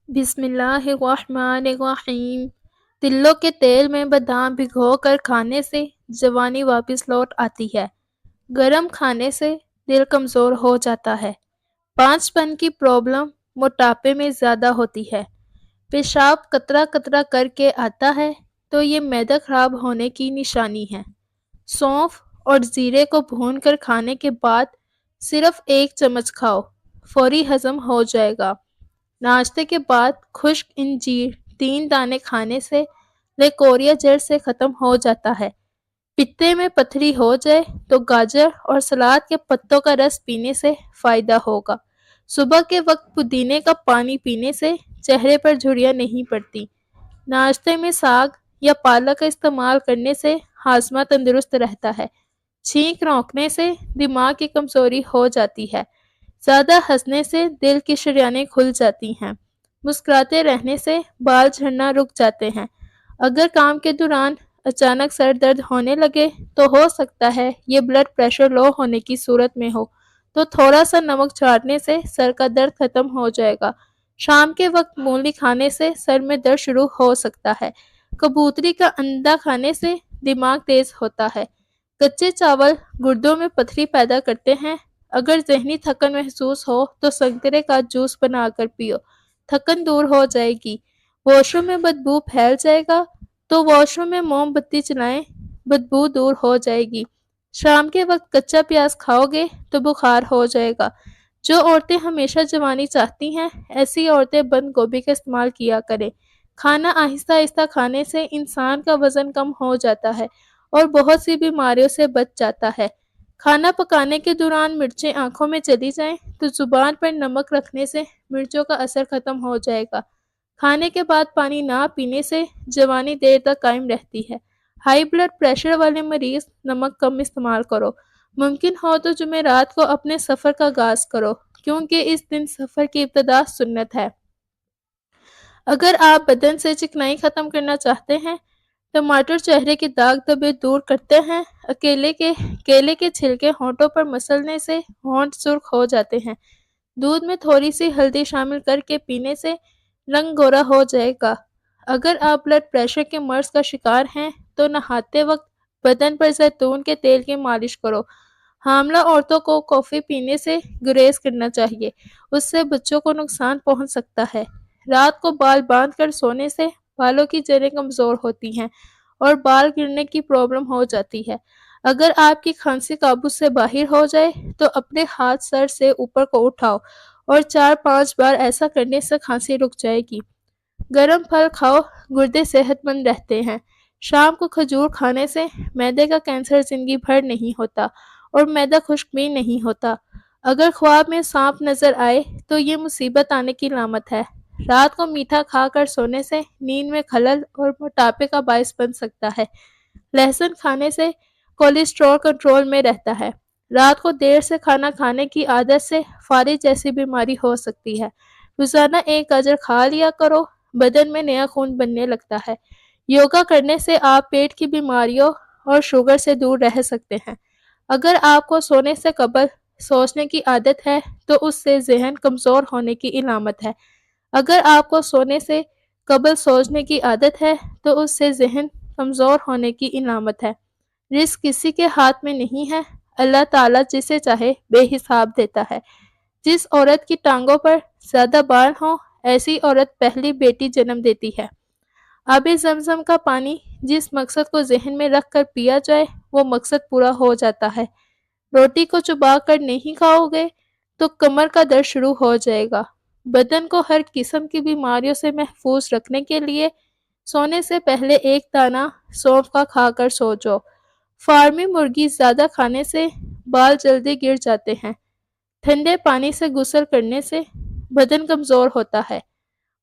بسم اللہ الرحمن الرحیم۔ تلوں کے تیل میں بادام بھگو کر کھانے سے جوانی واپس لوٹ آتی ہے۔ گرم کھانے سے دل کمزور ہو جاتا ہے۔ 5 پن کی پرابلم موٹاپے میں زیادہ ہوتی ہے۔ پیشاب قطرہ قطرہ کر کے آتا ہے تو یہ معدہ خراب ہونے کی نشانی ہے۔ سونف اور زیرے کو بھون کر کھانے کے بعد صرف 1 چمچ کھاؤ، فوری ہضم ہو جائے گا۔ ناشتے کے بعد خشک انجیر 3 دانے کھانے سے لیکوریا جڑ سے ختم ہو جاتا ہے۔ پتے میں پتھری ہو جائے تو گاجر اور سلاد کے پتوں کا رس پینے سے فائدہ ہوگا۔ صبح کے وقت پودینے کا پانی پینے سے چہرے پر جھریاں نہیں پڑتی۔ ناشتے میں ساگ یا پالک کا استعمال کرنے سے ہاضمہ تندرست رہتا ہے۔ چھینک روکنے سے دماغ کی کمزوری ہو جاتی ہے۔ زیادہ ہنسنے سے دل کی شریانیں کھل جاتی ہیں۔ مسکراتے رہنے سے بال جھڑنا رک جاتے ہیں۔ اگر کام کے دوران اچانک سر درد ہونے لگے تو ہو سکتا ہے یہ بلڈ پریشر لو ہونے کی صورت میں ہو، تو تھوڑا سا نمک چاٹنے سے سر کا درد ختم ہو جائے گا۔ شام کے وقت مولی کھانے سے سر میں درد شروع ہو سکتا ہے۔ کبوتری کا انڈا کھانے سے دماغ تیز ہوتا ہے۔ کچے چاول گردوں میں پتھری پیدا کرتے ہیں۔ اگر ذہنی تھکن محسوس ہو تو سنترے کا جوس بنا کر پیو، تھکن دور ہو جائے گی۔ واش روم میں بدبو پھیل جائے گا تو واش روم میں موم بتی جلائیں، بدبو دور ہو جائے گی۔ شام کے وقت کچا پیاز کھاؤ گے تو بخار ہو جائے گا۔ جو عورتیں ہمیشہ جوانی چاہتی ہیں ایسی عورتیں بند گوبھی کا استعمال کیا کریں۔ کھانا آہستہ آہستہ کھانے سے انسان کا وزن کم ہو جاتا ہے اور بہت سی بیماریوں سے بچ جاتا ہے۔ کھانا پکانے کے دوران مرچیں آنکھوں میں چلی جائیں تو زبان پر نمک رکھنے سے مرچوں کا اثر ختم ہو جائے گا۔ کھانے کے بعد پانی نہ پینے سے جوانی دیر تک قائم رہتی ہے۔ ہائی بلڈ پریشر والے مریض نمک کم استعمال کرو۔ ممکن ہو تو جمعرات کو اپنے سفر کا آغاز کرو، کیونکہ اس دن سفر کی ابتدا سنت ہے۔ اگر آپ بدن سے چکنائی ختم کرنا چاہتے ہیں، ٹماٹر چہرے کے داغ دھبے دور کرتے ہیں۔ کیلے کے چھلکے ہونٹوں پر مسلنے سے ہونٹ سرخ ہو جاتے ہیں۔ دودھ میں تھوڑی سی ہلدی شامل کر کے پینے سے رنگ گورا ہو جائے گا۔ اگر آپ بلڈ پریشر کے مرض کا شکار ہیں تو نہاتے وقت بدن پر زیتون کے تیل کی مالش کرو۔ حاملہ عورتوں کو کافی پینے سے گریز کرنا چاہیے، اس سے بچوں کو نقصان پہنچ سکتا ہے۔ رات کو بال باندھ کر سونے سے بالوں کی جڑیں کمزور ہوتی ہیں اور بال گرنے کی پرابلم ہو جاتی ہے۔ اگر آپ کی کھانسی قابو سے باہر ہو جائے تو اپنے ہاتھ سر سے اوپر کو اٹھاؤ اور 4-5 بار ایسا کرنے سے کھانسی رک جائے گی۔ گرم پھل کھاؤ، گردے صحت مند رہتے ہیں۔ شام کو کھجور کھانے سے معدے کا کینسر زندگی بھر نہیں ہوتا اور معدہ خشک بھی نہیں ہوتا۔ اگر خواب میں سانپ نظر آئے تو یہ مصیبت آنے کی علامت ہے۔ رات کو میٹھا کھا کر سونے سے نیند میں خلل اور موٹاپے کا باعث بن سکتا ہے۔ لہسن کھانے سے کولیسٹرول کنٹرول میں رہتا ہے۔ رات کو دیر سے کھانا کھانے کی عادت سے فالج جیسی بیماری ہو سکتی ہے۔ روزانہ 1 گاجر کھا لیا کرو، بدن میں نیا خون بننے لگتا ہے۔ یوگا کرنے سے آپ پیٹ کی بیماریوں اور شوگر سے دور رہ سکتے ہیں۔ اگر آپ کو سونے سے قبل سوچنے کی عادت ہے تو اس سے ذہن کمزور ہونے کی علامت ہے۔ اگر آپ کو سونے سے قبل سوچنے کی عادت ہے تو اس سے ذہن کمزور ہونے کی علامت ہے۔ رزق کسی کے ہاتھ میں نہیں ہے، اللہ تعالیٰ جسے چاہے بے حساب دیتا ہے۔ جس عورت کی ٹانگوں پر زیادہ بال ہوں ایسی عورت پہلی بیٹی جنم دیتی ہے۔ آب زمزم کا پانی جس مقصد کو ذہن میں رکھ کر پیا جائے وہ مقصد پورا ہو جاتا ہے۔ روٹی کو چبا کر نہیں کھاؤ گے تو کمر کا درد شروع ہو جائے گا۔ بدن کو ہر قسم کی بیماریوں سے محفوظ رکھنے کے لیے سونے سے پہلے 1 دانہ سونف کا کھا کر سو جاؤ۔ فارمی مرغی زیادہ کھانے سے بال جلدی گر جاتے ہیں۔ ٹھنڈے پانی سے غسل کرنے سے بدن کمزور ہوتا ہے۔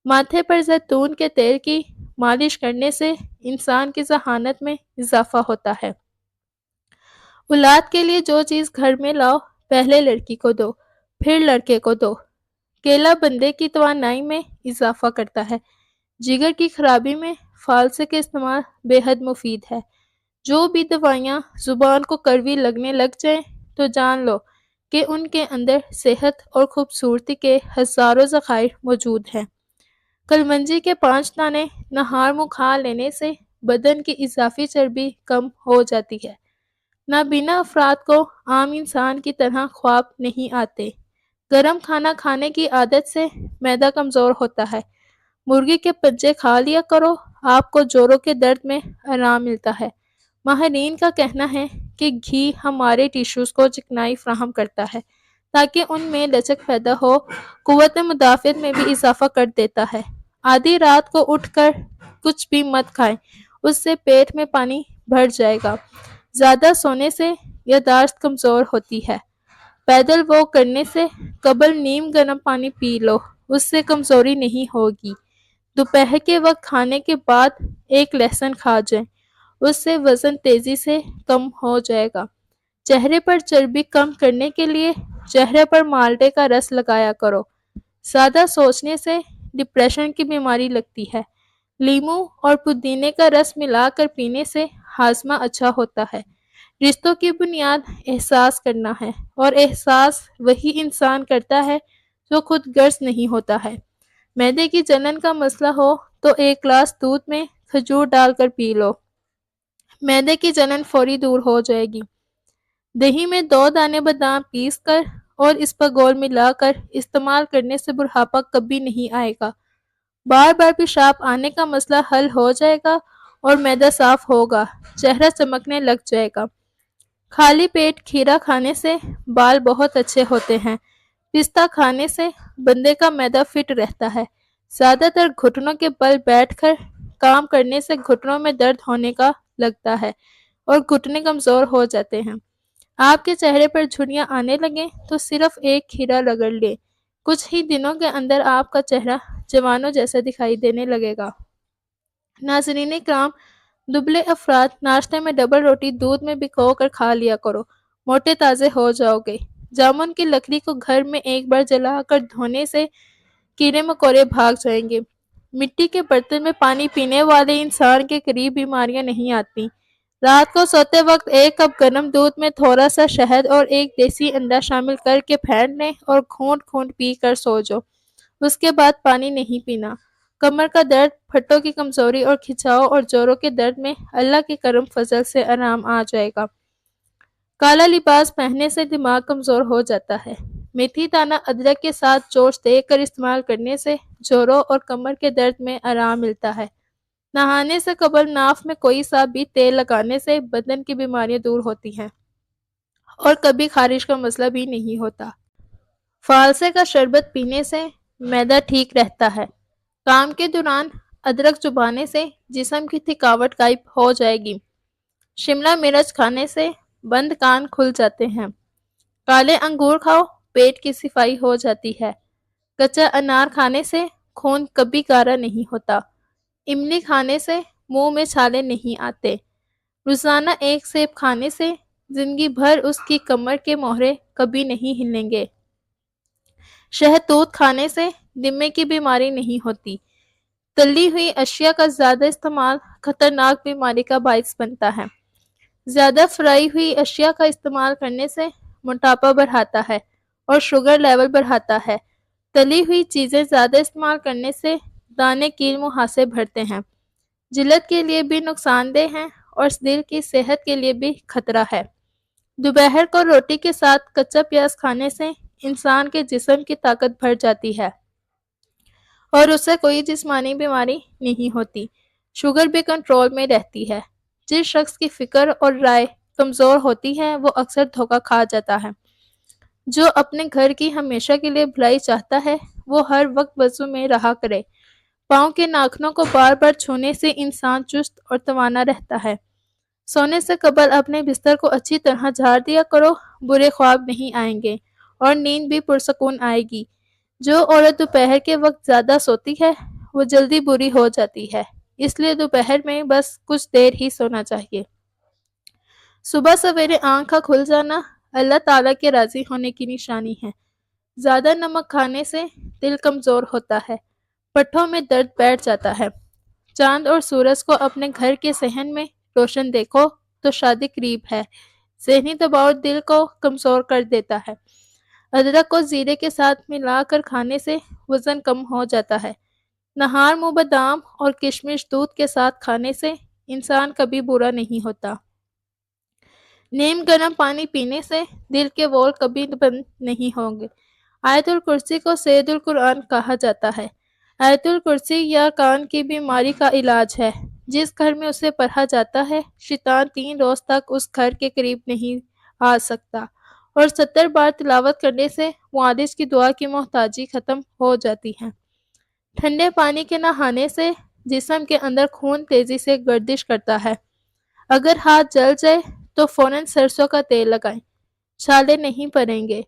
ماتھے پر زیتون کے تیل کی مالش کرنے سے انسان کی ذہانت میں اضافہ ہوتا ہے۔ اولاد کے لیے جو چیز گھر میں لاؤ پہلے لڑکی کو دو، پھر لڑکے کو دو۔ کیلا بندے کی توانائی میں اضافہ کرتا ہے۔ جگر کی خرابی میں فالسے کے استعمال بے حد مفید ہے۔ جو بھی دوائیاں زبان کو کڑوی لگنے لگ جائیں تو جان لو کہ ان کے اندر صحت اور خوبصورتی کے ہزاروں ذخائر موجود ہیں۔ کلمنجی کے 5 دانے نہار منہ کھا لینے سے بدن کی اضافی چربی کم ہو جاتی ہے۔ نابینا افراد کو عام انسان کی طرح خواب نہیں آتے۔ گرم کھانا کھانے کی عادت سے معدہ کمزور ہوتا ہے۔ مرغی کے پنجے کھا لیا کرو، آپ کو جوڑوں کے درد میں آرام ملتا ہے۔ ماہرین کا کہنا ہے کہ گھی ہمارے ٹیشوز کو چکنائی فراہم کرتا ہے تاکہ ان میں لچک پیدا ہو، قوت مدافعت میں بھی اضافہ کر دیتا ہے۔ آدھی رات کو اٹھ کر کچھ بھی مت کھائیں، اس سے پیٹ میں پانی بھر جائے گا۔ زیادہ سونے سے یادداشت کمزور ہوتی ہے۔ پیدل واک کرنے سے قبل نیم گرم پانی پی لو، اس سے کمزوری نہیں ہوگی۔ دوپہر کے وقت کھانے کے بعد ایک لہسن کھا جائیں، اس سے وزن تیزی سے کم ہو جائے گا۔ چہرے پر چربی کم کرنے کے لیے چہرے پر مالٹے کا رس لگایا کرو۔ زیادہ سوچنے سے ڈپریشن کی بیماری لگتی ہے۔ لیموں اور پودینے کا رس ملا کر پینے سے ہاضمہ اچھا ہوتا ہے۔ رشتوں کی بنیاد احساس کرنا ہے، اور احساس وہی انسان کرتا ہے جو خود غرض نہیں ہوتا ہے۔ معدے کی جلن کا مسئلہ ہو تو ایک گلاس دودھ میں کھجور ڈال کر پی لو، معدے کی جلن فوری دور ہو جائے گی۔ دہی میں 2 دانے بادام پیس کر اور اس پر گول ملا کر استعمال کرنے سے بڑھاپا کبھی نہیں آئے گا۔ بار بار پیشاب آنے کا مسئلہ حل ہو جائے گا اور معدہ صاف ہوگا، چہرہ چمکنے لگ جائے گا۔ خالی پیٹ کھیرا کھانے سے بال بہت اچھے ہوتے ہیں۔ پستہ کھانے سے بندے کا معدہ فٹ رہتا ہے۔ زیادہ تر گھٹنوں کے بل بیٹھ کر کام کرنے سے گھٹنوں میں درد ہونے کا لگتا ہے اور گھٹنے کمزور ہو جاتے ہیں۔ آپ کے چہرے پر جھریاں آنے لگیں تو صرف ایک کھیرا رگڑ لیں، کچھ ہی دنوں کے اندر آپ کا چہرہ جوانوں جیسا دکھائی دینے لگے گا۔ ناظرین کرام، دبلے افراد ناشتے میں ڈبل روٹی دودھ میں بھگو کر کھا لیا کرو، موٹے تازے ہو جاؤ گے۔ جامن کی لکڑی کو گھر میں ایک بار جلا کر دھونے سے کیڑے مکوڑے بھاگ جائیں گے۔ مٹی کے برتن میں پانی پینے والے انسان کے قریب بیماریاں نہیں آتی۔ رات کو سوتے وقت 1 کپ گرم دودھ میں تھوڑا سا شہد اور ایک دیسی انڈا شامل کر کے پھینٹ لیں اور گھونٹ گھونٹ پی کر سو جاؤ۔ اس کے بعد پانی نہیں پینا۔ کمر کا درد، پھٹوں کی کمزوری اور کھچاؤ اور جوڑوں کے درد میں اللہ کے کرم فضل سے آرام آ جائے گا۔ کالا لباس پہننے سے دماغ کمزور ہو جاتا ہے۔ میتھی دانہ ادرک کے ساتھ چوچ دے کر استعمال کرنے سے جوڑوں اور کمر کے درد میں آرام ملتا ہے۔ نہانے سے قبل ناف میں کوئی سا بھی تیل لگانے سے بدن کی بیماریاں دور ہوتی ہیں اور کبھی خارش کا مسئلہ بھی نہیں ہوتا۔ فالسے کا شربت پینے سے معدہ ٹھیک رہتا ہے۔ کام کے دوران ادرک چبانے سے جسم کی تھکاوٹ غائب ہو جائے گی۔ شملہ مرچ کھانے سے بند کان کھل جاتے ہیں۔ کالے انگور کھاؤ، پیٹ کی صفائی ہو جاتی ہے۔ کچا انار کھانے سے خون کبھی گاڑھا نہیں ہوتا۔ املی کھانے سے منہ میں چھالے نہیں آتے۔ روزانہ 1 سیب کھانے سے زندگی بھر اس کی کمر کے موہرے کبھی نہیں ہلیں گے۔ شہتوت کھانے سے دمے کی بیماری نہیں ہوتی۔ تلی ہوئی اشیاء کا زیادہ استعمال خطرناک بیماری کا باعث بنتا ہے۔ زیادہ فرائی ہوئی اشیاء کا استعمال کرنے سے موٹاپا بڑھاتا ہے اور شوگر لیول بڑھاتا ہے۔ تلی ہوئی چیزیں زیادہ استعمال کرنے سے دانے کیل مہاسے بڑھتے ہیں، جلد کے لیے بھی نقصان دہ ہیں اور دل کی صحت کے لیے بھی خطرہ ہے۔ دوپہر کو روٹی کے ساتھ کچا پیاز کھانے سے انسان کے جسم کی طاقت بڑھ جاتی ہے اور اس سے کوئی جسمانی بیماری نہیں ہوتی۔ شوگر بھی کنٹرول میں رہتی ہے۔ جس شخص کی فکر اور رائے کمزور ہوتی ہے وہ اکثر دھوکہ کھا جاتا ہے۔ جو اپنے گھر کی ہمیشہ کے لیے بھلائی چاہتا ہے وہ ہر وقت وضو میں رہا کرے۔ پاؤں کے ناخنوں کو بار بار چھونے سے انسان چست اور توانا رہتا ہے۔ سونے سے قبل اپنے بستر کو اچھی طرح جھاڑ دیا کرو، برے خواب نہیں آئیں گے اور نیند بھی پرسکون آئے گی۔ جو عورت دوپہر کے وقت زیادہ سوتی ہے وہ جلدی بری ہو جاتی ہے، اس لیے دوپہر میں بس کچھ دیر ہی سونا چاہیے۔ صبح سویرے آنکھ کا کھل جانا اللہ تعالیٰ کے راضی ہونے کی نشانی ہے۔ زیادہ نمک کھانے سے دل کمزور ہوتا ہے، پٹھوں میں درد بیٹھ جاتا ہے۔ چاند اور سورج کو اپنے گھر کے صحن میں روشن دیکھو تو شادی قریب ہے۔ ذہنی دباؤ دل کو کمزور کر دیتا ہے۔ ادرک کو زیرے کے ساتھ ملا کر کھانے سے وزن کم ہو جاتا ہے۔ نہار منہ بادام اور کشمش دودھ کے ساتھ کھانے سے انسان کبھی برا نہیں ہوتا۔ نیم گرم پانی پینے سے دل کے وال کبھی بند نہیں ہوں گے۔ آیت الکرسی کو سید القرآن کہا جاتا ہے۔ آیت الکرسی یا کان کی بیماری کا علاج ہے۔ جس گھر میں اسے پڑھا جاتا ہے، شیطان 3 روز تک اس گھر کے قریب نہیں آ سکتا، اور 70 بار تلاوت کرنے سے معالج کی دعا کی محتاجی ختم ہو جاتی ہے۔ ٹھنڈے پانی کے نہانے سے جسم کے اندر خون تیزی سے گردش کرتا ہے۔ اگر ہاتھ جل جائے تو فوراً سرسوں کا تیل لگائیں، چھالے نہیں پڑیں گے۔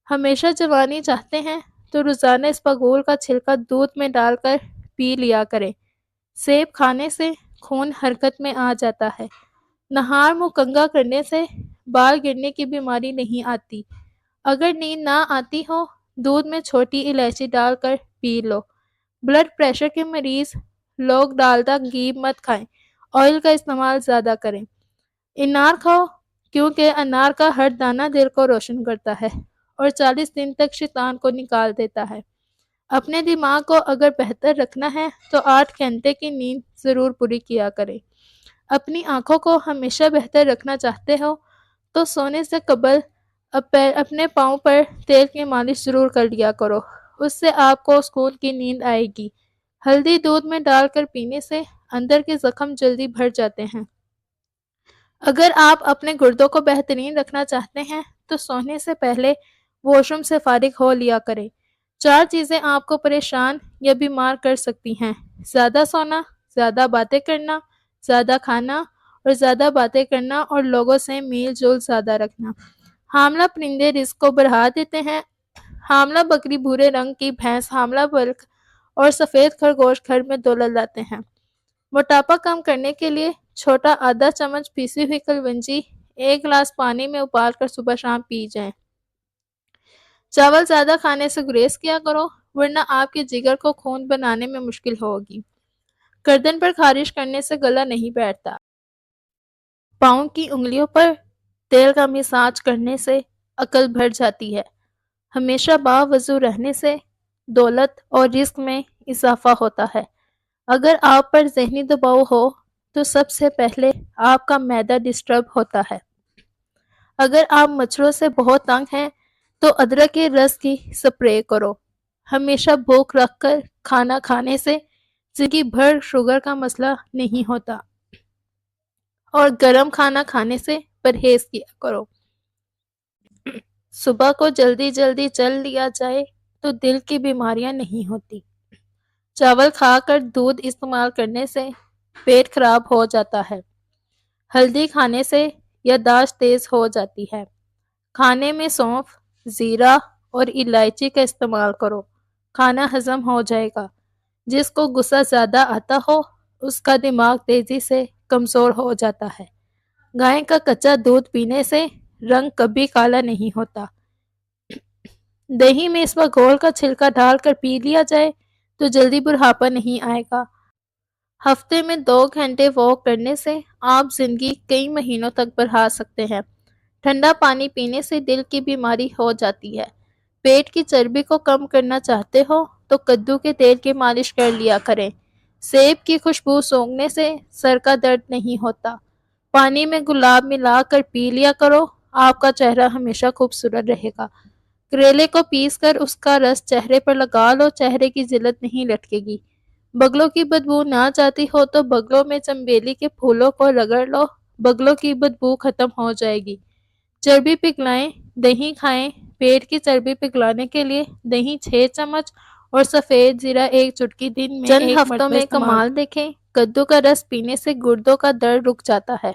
ہمیشہ جوانی چاہتے ہیں تو روزانہ اسپغول کا چھلکا دودھ میں ڈال کر پی لیا کریں۔ سیب کھانے سے خون حرکت میں آ جاتا ہے۔ نہار منہ کنگھا کرنے سے بال گرنے کی بیماری نہیں آتی۔ اگر نیند نہ آتی ہو، دودھ میں چھوٹی الائچی ڈال کر پی لو۔ بلڈ پریشر کے مریض لوگ ڈالڈا گھی مت کھائیں، آئل کا استعمال زیادہ کریں۔ انار کھاؤ، کیونکہ انار کا ہر دانہ دل کو روشن کرتا ہے اور 40 دن تک شیطان کو نکال دیتا ہے۔ اپنے دماغ کو اگر بہتر رکھنا ہے تو 8 گھنٹے کی نیند ضرور پوری کیا کریں۔ اپنی آنکھوں کو ہمیشہ بہتر رکھنا چاہتے ہو تو سونے سے قبل اپنے پاؤں پر تیل کی مالش ضرور کر لیا کرو، اس سے آپ کو سکون کی نیند آئے گی۔ ہلدی دودھ میں ڈال کر پینے سے اندر کے زخم جلدی بھر جاتے ہیں۔ اگر آپ اپنے گردوں کو بہترین رکھنا چاہتے ہیں تو سونے سے پہلے واش روم سے فارغ ہو لیا کریں۔ 4 چیزیں آپ کو پریشان یا بیمار کر سکتی ہیں: زیادہ سونا، زیادہ باتیں کرنا، زیادہ کھانا اور زیادہ باتیں کرنا، اور لوگوں سے میل جول زیادہ رکھنا۔ حاملہ پرندے رزق کو بڑھا دیتے ہیں۔ حاملہ بکری بھورے رنگ کی بھینس، حاملہ بلک اور سفید خرگوش گھر میں دولت لاتے ہیں۔ موٹاپا کم کرنے کے لیے چھوٹا آدھا چمچ پیسی ہوئی کلونجی 1 گلاس پانی میں ابال کر صبح شام پی جائیں۔ چاول زیادہ کھانے سے گریز کیا کرو، ورنہ آپ کے جگر کو خون بنانے میں مشکل ہوگی۔ گردن پر خارش کرنے سے گلا نہیں بیٹھتا۔ پاؤں کی انگلیوں پر تیل کا مساج کرنے سے عقل بڑھ جاتی ہے۔ ہمیشہ باوضو رہنے سے دولت اور رزق میں اضافہ ہوتا ہے۔ اگر آپ پر ذہنی دباؤ ہو تو سب سے پہلے آپ کا معدہ ڈسٹرب ہوتا ہے۔ اگر آپ مچھروں سے بہت تنگ ہیں تو ادرک کے رس کی سپرے کرو۔ ہمیشہ بھوک رکھ کر کھانا کھانے سے زندگی بھر شوگر کا مسئلہ نہیں ہوتا، اور گرم کھانا کھانے سے پرہیز کیا کرو۔ صبح کو جلدی جلدی چل لیا جائے تو دل کی بیماریاں نہیں ہوتی۔ چاول کھا کر دودھ استعمال کرنے سے پیٹ خراب ہو جاتا ہے۔ ہلدی کھانے سے یادداشت تیز ہو جاتی ہے۔ کھانے میں سونف، زیرہ اور الائچی کا استعمال کرو، کھانا ہضم ہو جائے گا۔ جس کو غصہ زیادہ آتا ہو اس کا دماغ تیزی سے کمزور ہو جاتا ہے۔ گائے کا کچا دودھ پینے سے رنگ کبھی کالا نہیں ہوتا۔ دہی میں اسپغول کا چھلکا ڈال کر پی لیا جائے تو جلدی بڑھاپا نہیں آئے گا۔ ہفتے میں 2 گھنٹے واک کرنے سے آپ زندگی کئی مہینوں تک بڑھا سکتے ہیں۔ ٹھنڈا پانی پینے سے دل کی بیماری ہو جاتی ہے۔ پیٹ کی چربی کو کم کرنا چاہتے ہو تو کدو کے تیل کی مالش کر لیا کریں۔ سیب کی خوشبو سونگھنے سے سر کا درد نہیں ہوتا۔ پانی میں گلاب ملا کر پی لیا کرو، آپ کا چہرہ ہمیشہ خوبصورت رہے گا۔ کریلے کو پیس کر اس کا رس چہرے پر لگا لو، چہرے کی جلد نہیں لٹکے گی۔ بگلوں کی بدبو نہ چاہتی ہو تو بگلوں میں چنبیلی کے پھولوں کو رگڑ لو، بگلوں کی بدبو ختم ہو جائے گی۔ چربی پگھلائیں، دہی کھائیں۔ پیٹ کی چربی پگھلانے کے لیے دہی 6 چمچ اور سفید زیرہ 1 چٹکی دن میں چند ہفتوں میں کمال دیکھیں۔ کدو کا رس پینے سے گردوں کا درد رک جاتا ہے۔